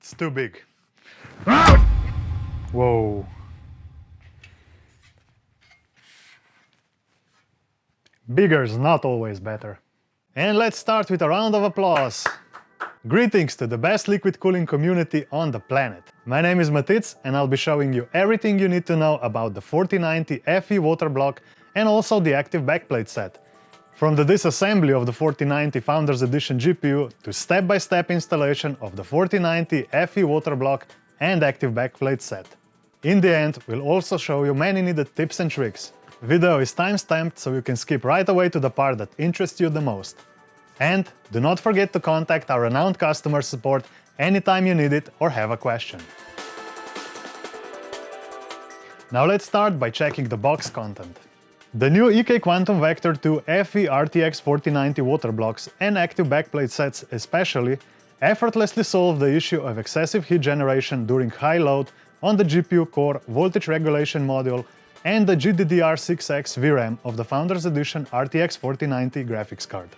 It's too big. Whoa. Bigger is not always better. And let's start with a round of applause. Greetings to the best liquid cooling community on the planet. My name is Matic and I'll be showing you everything you need to know about the 4090 FE Waterblock and also the active backplate set. From the disassembly of the 4090 Founders Edition GPU to step-by-step installation of the 4090 FE Waterblock and active backplate set. In the end, we'll also show you many needed tips and tricks. Video is time-stamped, so you can skip right away to the part that interests you the most. And do not forget to contact our renowned customer support anytime you need it or have a question. Now let's start by checking the box content. The new EK-Quantum Vector² FE RTX 4090 Waterblocks and active backplate sets especially effortlessly solve the issue of excessive heat generation during high load on the GPU core voltage regulation module and the GDDR6X VRAM of the Founders Edition RTX 4090 graphics card.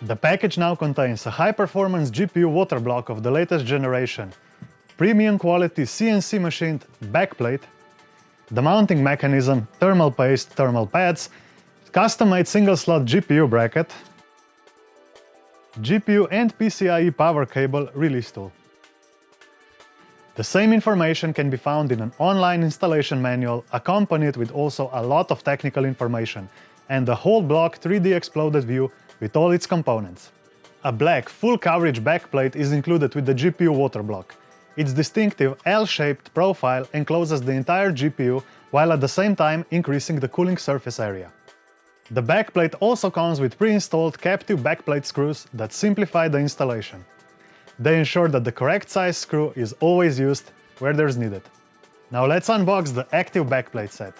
The package now contains a high-performance GPU waterblock of the latest generation, premium quality CNC machined backplate, the mounting mechanism, thermal paste, thermal pads, custom-made single-slot GPU bracket, GPU and PCIe power cable release tool. The same information can be found in an online installation manual, accompanied with also a lot of technical information, and the whole block 3D exploded view with all its components. A black, full-coverage backplate is included with the GPU waterblock. Its distinctive L-shaped profile encloses the entire GPU, while at the same time increasing the cooling surface area. The backplate also comes with pre-installed captive backplate screws that simplify the installation. They ensure that the correct size screw is always used where there's needed. Now let's unbox the active backplate set.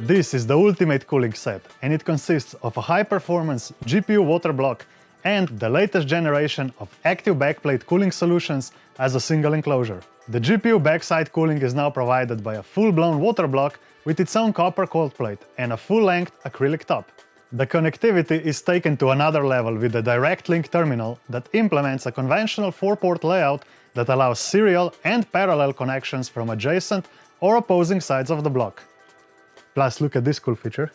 This is the ultimate cooling set, and it consists of a high-performance GPU waterblock and the latest generation of active backplate cooling solutions as a single enclosure. The GPU backside cooling is now provided by a full-blown waterblock with its own copper cold plate and a full-length acrylic top. The connectivity is taken to another level with a direct link terminal that implements a conventional 4-port layout that allows serial and parallel connections from adjacent or opposing sides of the block. Plus, look at this cool feature.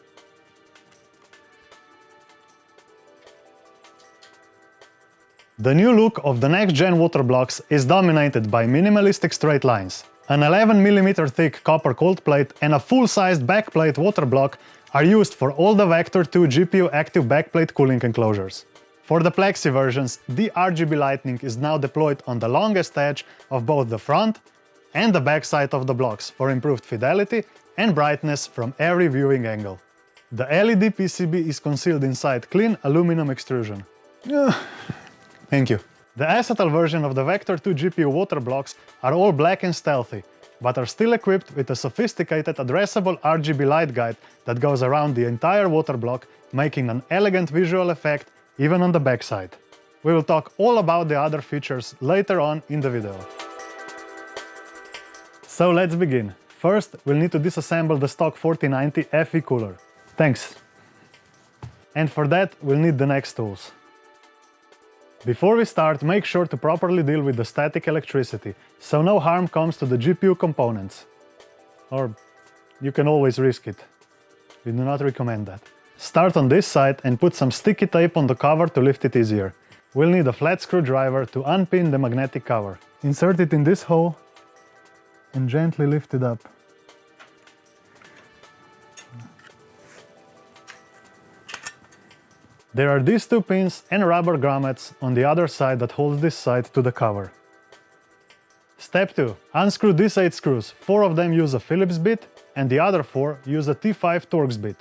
The new look of the next-gen waterblocks is dominated by minimalistic straight lines. An 11mm thick copper cold plate and a full-sized backplate waterblock are used for all the Vector² GPU active backplate cooling enclosures. For the Plexi versions, the RGB lighting is now deployed on the longest edge of both the front and the back side of the blocks for improved fidelity and brightness from every viewing angle. The LED PCB is concealed inside clean aluminum extrusion. Thank you. The acetal version of the Vector² GPU waterblocks are all black and stealthy, but are still equipped with a sophisticated addressable RGB light guide that goes around the entire waterblock, making an elegant visual effect even on the backside. We will talk all about the other features later on in the video. So let's begin. First, we'll need to disassemble the stock 4090 FE cooler. Thanks. And for that, we'll need the next tools. Before we start, make sure to properly deal with the static electricity, so no harm comes to the GPU components. Or you can always risk it. We do not recommend that. Start on this side and put some sticky tape on the cover to lift it easier. We'll need a flat screwdriver to unpin the magnetic cover. Insert it in this hole and gently lift it up. There are these two pins and rubber grommets on the other side that holds this side to the cover. Step 2. Unscrew these 8 screws. 4 of them use a Phillips bit and the other 4 use a T5 Torx bit.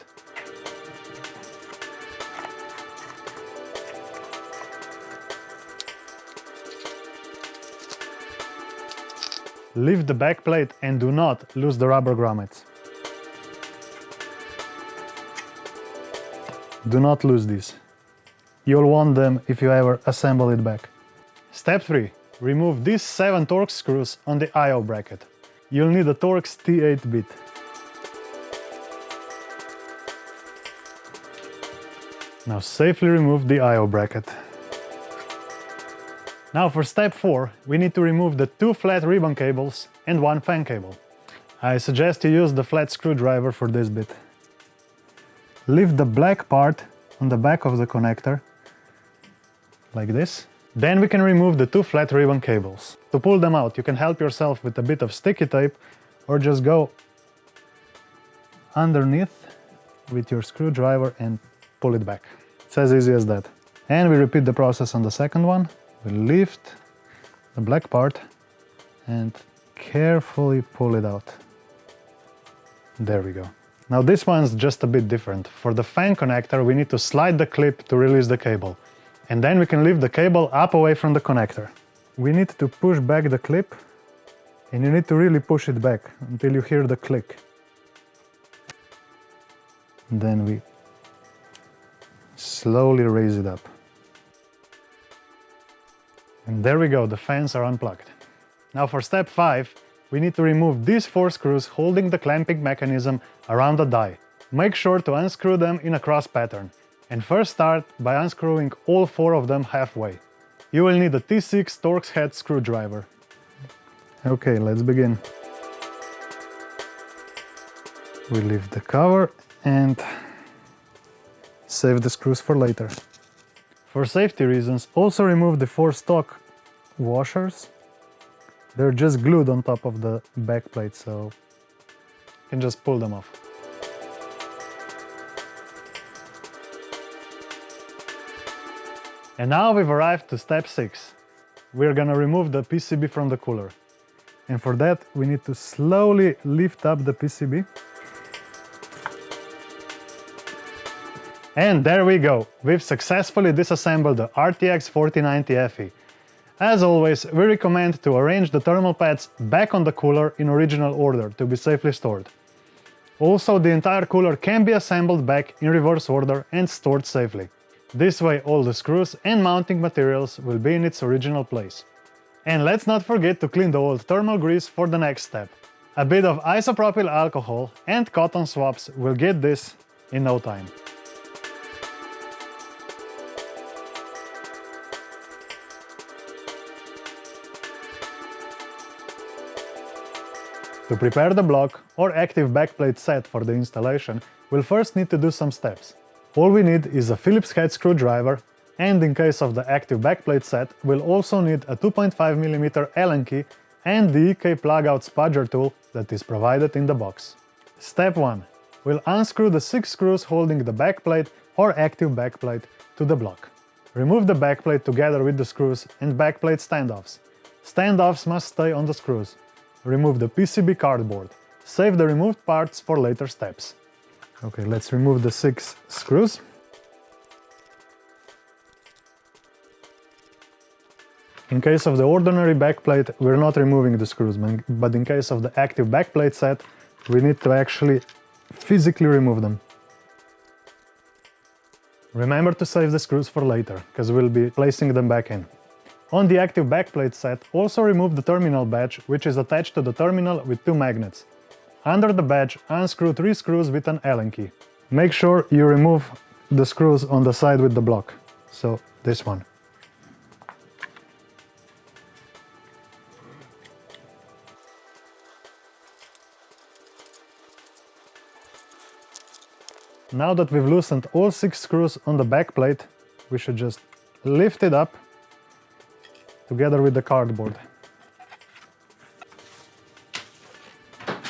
Lift the back plate and do not lose the rubber grommets. Do not lose these. You'll want them if you ever assemble it back. Step 3. Remove these 7 Torx screws on the I/O bracket. you'll need a Torx T8 bit. Now safely remove the I/O bracket. Now for step 4, we need to remove the 2 flat ribbon cables and 1 fan cable. I suggest you use the flat screwdriver for this bit. Lift the black part on the back of the connector, like this. Then we can remove the 2 flat ribbon cables. To pull them out, you can help yourself with a bit of sticky tape or just go underneath with your screwdriver and pull it back. It's as easy as that. And we repeat the process on the second one. We lift the black part and carefully pull it out. There we go. Now this one's just a bit different. For the fan connector, we need to slide the clip to release the cable. And then we can lift the cable up away from the connector. We need to push back the clip, and you need to really push it back until you hear the click. Then we slowly raise it up. And there we go, the fans are unplugged. Now for step 5, we need to remove these 4 screws holding the clamping mechanism around the die. Make sure to unscrew them in a cross pattern. And first start by unscrewing all 4 of them halfway. You will need a T6 Torx head screwdriver. Okay, let's begin. We lift the cover and save the screws for later. For safety reasons, also remove the 4 stock washers. They're just glued on top of the back plate, so you can just pull them off. And now we've arrived to step 6. We're gonna remove the PCB from the cooler. And for that, we need to slowly lift up the PCB. And there we go! We've successfully disassembled the RTX 4090 FE. As always, we recommend to arrange the thermal pads back on the cooler in original order to be safely stored. Also, the entire cooler can be assembled back in reverse order and stored safely. This way all the screws and mounting materials will be in its original place. And let's not forget to clean the old thermal grease for the next step. A bit of isopropyl alcohol and cotton swabs will get this in no time. To prepare the block or active backplate set for the installation, we'll first need to do some steps. All we need is a Phillips head screwdriver, and in case of the active backplate set, we'll also need a 2.5mm Allen key and the EK plug-out spudger tool that is provided in the box. Step 1. We'll unscrew the 6 screws holding the backplate or active backplate to the block. Remove the backplate together with the screws and backplate standoffs. Standoffs must stay on the screws. Remove the PCB cardboard. Save the removed parts for later steps. Okay, let's remove the 6 screws. In case of the ordinary backplate, we're not removing the screws, but in case of the active backplate set, we need to actually physically remove them. Remember to save the screws for later, because we'll be placing them back in. On the active backplate set, also remove the terminal badge, which is attached to the terminal with 2 magnets. Under the badge, unscrew 3 screws with an Allen key. Make sure you remove the screws on the side with the block, so this one. Now that we've loosened all 6 screws on the backplate, we should just lift it up together with the cardboard.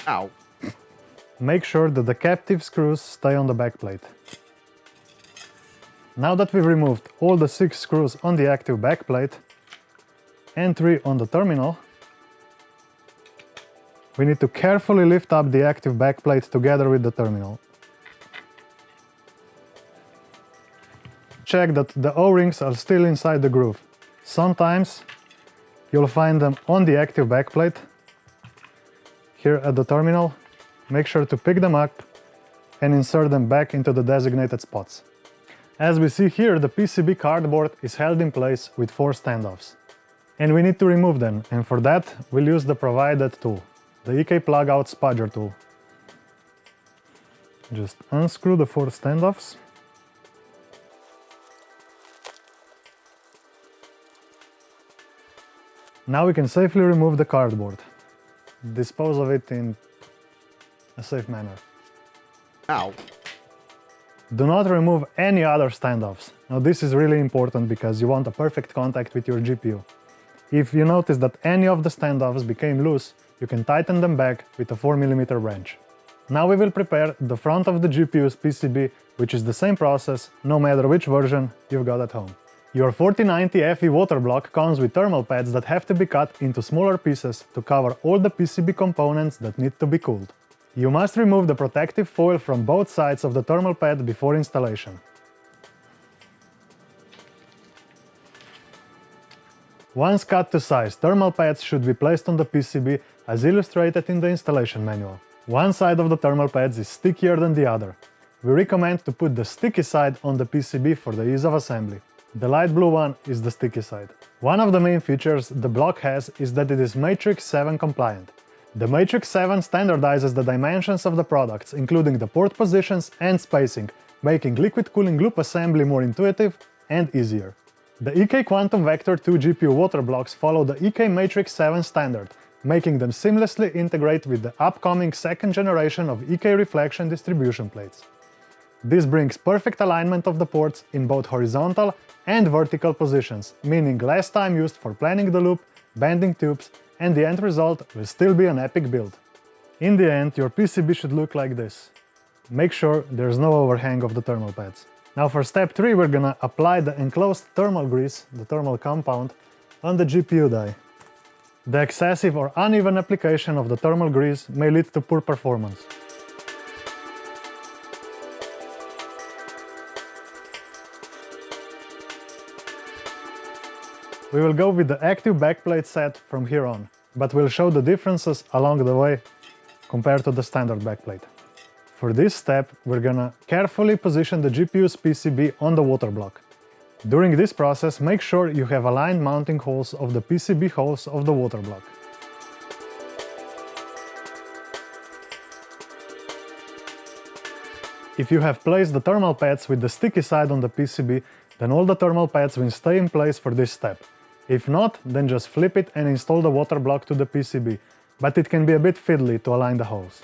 Ow! Make sure that the captive screws stay on the backplate. Now that we've removed all the 6 screws on the active backplate and 3 on the terminal, we need to carefully lift up the active backplate together with the terminal. Check that the O-rings are still inside the groove. Sometimes you'll find them on the active backplate, here at the terminal. Make sure to pick them up and insert them back into the designated spots. As we see here, the PCB cardboard is held in place with 4 standoffs. And we need to remove them, and for that we'll use the provided tool. the EK plug-out spudger tool. Just unscrew the 4 standoffs. Now we can safely remove the cardboard. Dispose of it in a safe manner. Ow. Do not remove any other standoffs. Now this is really important because you want a perfect contact with your GPU. If you notice that any of the standoffs became loose, you can tighten them back with a 4mm wrench. Now we will prepare the front of the GPU's PCB, which is the same process no matter which version you've got at home. Your 4090 FE water block comes with thermal pads that have to be cut into smaller pieces to cover all the PCB components that need to be cooled. You must remove the protective foil from both sides of the thermal pad before installation. Once cut to size, thermal pads should be placed on the PCB as illustrated in the installation manual. One side of the thermal pads is stickier than the other. We recommend to put the sticky side on the PCB for the ease of assembly. The light blue one is the sticky side. One of the main features the block has is that it is Matrix 7 compliant. The Matrix 7 standardizes the dimensions of the products, including the port positions and spacing, making liquid cooling loop assembly more intuitive and easier. The EK-Quantum Vector² GPU water blocks follow the EK Matrix 7 standard, making them seamlessly integrate with the upcoming second generation of EK reflection distribution plates. This brings perfect alignment of the ports in both horizontal and vertical positions, meaning less time used for planning the loop, bending tubes, and the end result will still be an epic build. In the end, your PCB should look like this. Make sure there's no overhang of the thermal pads. Now for step 3, we're gonna apply the enclosed thermal grease, the thermal compound, on the GPU die. The excessive or uneven application of the thermal grease may lead to poor performance. We will go with the active backplate set from here on, but we'll show the differences along the way compared to the standard backplate. For this step, we're gonna carefully position the GPU's PCB on the water block. During this process, make sure you have aligned mounting holes of the PCB holes of the water block. If you have placed the thermal pads with the sticky side on the PCB, then all the thermal pads will stay in place for this step. If not, then just flip it and install the water block to the PCB, but it can be a bit fiddly to align the holes.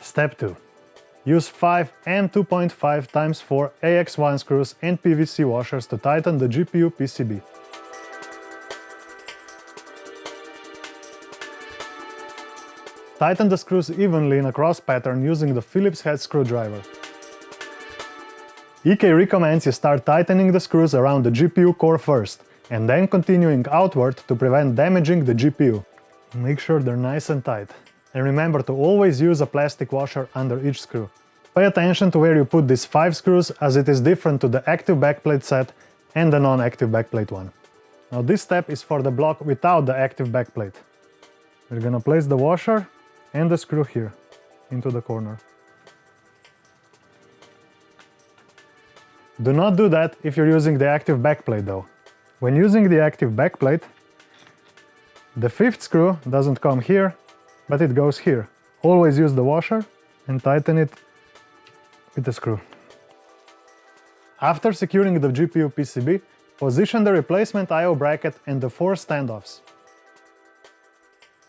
Step 2. Use 5 and 2.5 x 4 AX1 screws and PVC washers to tighten the GPU PCB. Tighten the screws evenly in a cross pattern using the Phillips head screwdriver. EK recommends you start tightening the screws around the GPU core first, and then continuing outward to prevent damaging the GPU. Make sure they're nice and tight. And remember to always use a plastic washer under each screw. Pay attention to where you put these 5 screws, as it is different to the active backplate set and the non-active backplate one. Now this step is for the block without the active backplate. We're gonna place the washer and the screw here, into the corner. Do not do that if you're using the active backplate though. When using the active backplate, the 5th screw doesn't come here, but it goes here. Always use the washer and tighten it with the screw. After securing the GPU PCB, position the replacement I/O bracket and the 4 standoffs.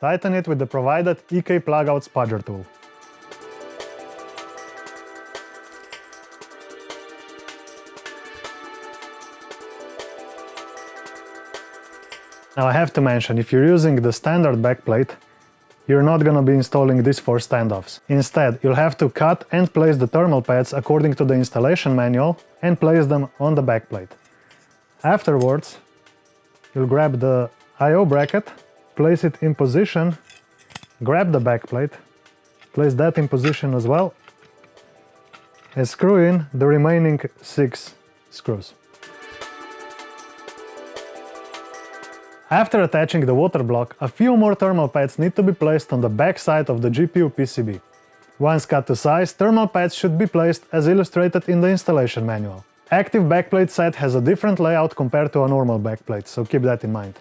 Tighten it with the provided EK plug-out spudger tool. Now I have to mention, if you're using the standard backplate, you're not gonna be installing these 4 standoffs. Instead, you'll have to cut and place the thermal pads according to the installation manual and place them on the backplate. Afterwards, you'll grab the I/O bracket, place it in position, grab the backplate, place that in position as well, and screw in the remaining 6 screws. After attaching the water block, a few more thermal pads need to be placed on the back side of the GPU PCB. Once cut to size, thermal pads should be placed as illustrated in the installation manual. Active backplate set has a different layout compared to a normal backplate, so keep that in mind.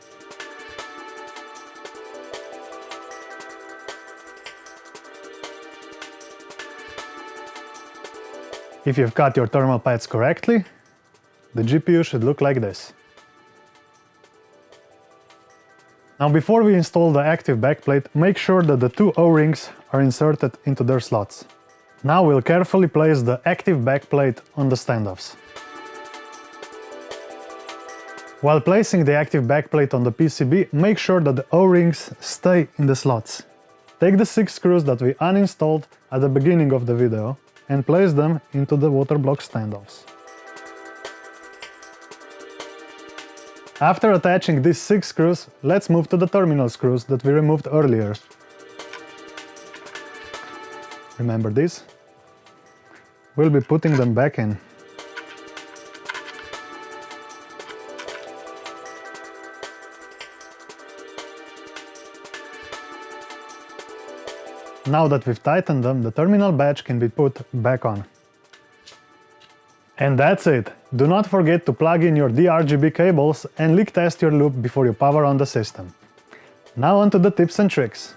If you've cut your thermal pads correctly, the GPU should look like this. Now before we install the active backplate, make sure that the two O-rings are inserted into their slots. Now we'll carefully place the active backplate on the standoffs. While placing the active backplate on the PCB, make sure that the O-rings stay in the slots. Take the 6 screws that we uninstalled at the beginning of the video and place them into the water block standoffs. After attaching these 6 screws, let's move to the terminal screws that we removed earlier. Remember these? We'll be putting them back in. Now that we've tightened them, the terminal badge can be put back on. And that's it! Do not forget to plug in your DRGB cables and leak test your loop before you power on the system. Now onto the tips and tricks.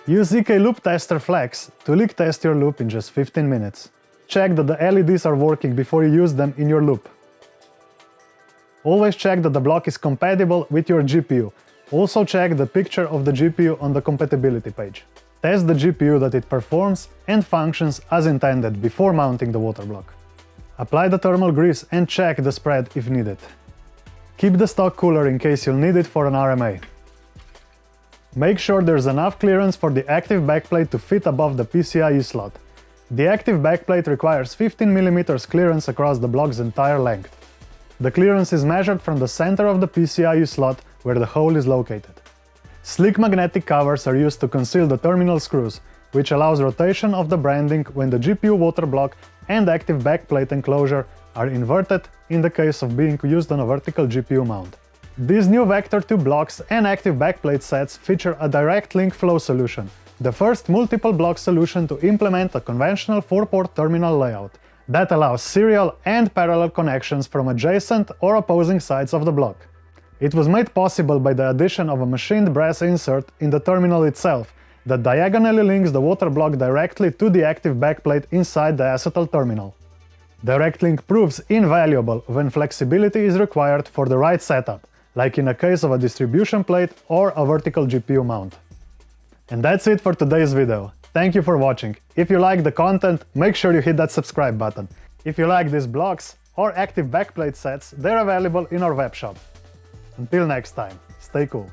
Use EK Loop Tester Flex to leak test your loop in just 15 minutes. Check that the LEDs are working before you use them in your loop. Always check that the block is compatible with your GPU. Also check the picture of the GPU on the compatibility page. Test the GPU that it performs and functions as intended before mounting the water block. Apply the thermal grease and check the spread if needed. Keep the stock cooler in case you'll need it for an RMA. Make sure there's enough clearance for the active backplate to fit above the PCIe slot. The active backplate requires 15 mm clearance across the block's entire length. The clearance is measured from the center of the PCIe slot where the hole is located. Sleek magnetic covers are used to conceal the terminal screws, which allows rotation of the branding when the GPU water block and active backplate enclosure are inverted in the case of being used on a vertical GPU mount. These new Vector² blocks and active backplate sets feature a direct link flow solution, the first multiple block solution to implement a conventional 4-port terminal layout that allows serial and parallel connections from adjacent or opposing sides of the block. It was made possible by the addition of a machined brass insert in the terminal itself that diagonally links the water block directly to the active backplate inside the acetal terminal. Direct link proves invaluable when flexibility is required for the right setup, like in a case of a distribution plate or a vertical GPU mount. And that's it for today's video. Thank you for watching. If you like the content, make sure you hit that subscribe button. If you like these blocks or active backplate sets, they're available in our webshop. Until next time, stay cool.